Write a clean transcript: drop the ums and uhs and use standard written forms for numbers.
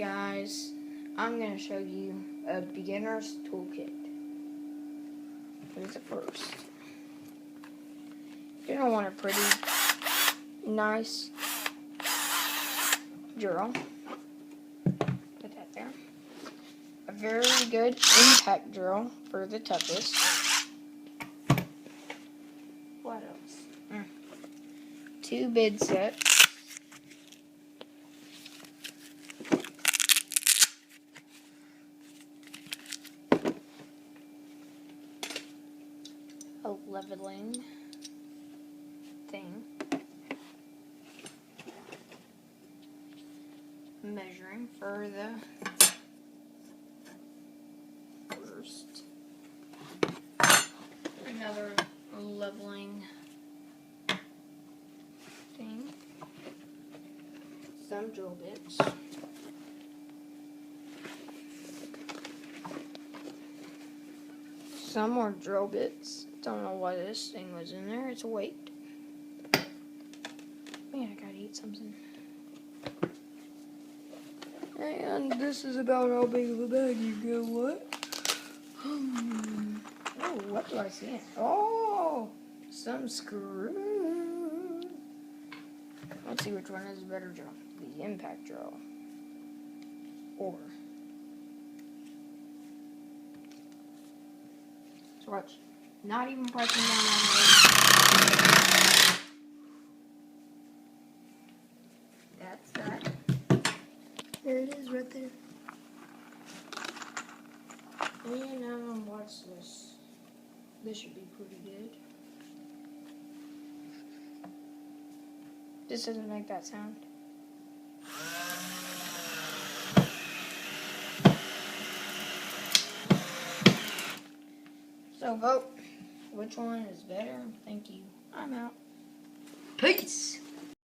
guys, I'm going to show you a beginner's toolkit. Here's the first. You're going to want a pretty nice drill. Put that there. A very good impact drill for the toughest. What else? 2 bid sets. A leveling thing. Measuring for the first. Another leveling thing. Some drill bits. Some more drill bits. Don't know why this thing was in there. It's a weight. Man, I gotta eat something. And this is about how big of a bag you get. What? Oh, what do I see? Oh, some screw. Let's see which one is a better drill. The impact drill. Or. So watch. Not even pressing down on it. That's that. There it is right there. And now watch this. This should be pretty good. This doesn't make that sound. So vote. Which one is better? Thank you. I'm out. Peace.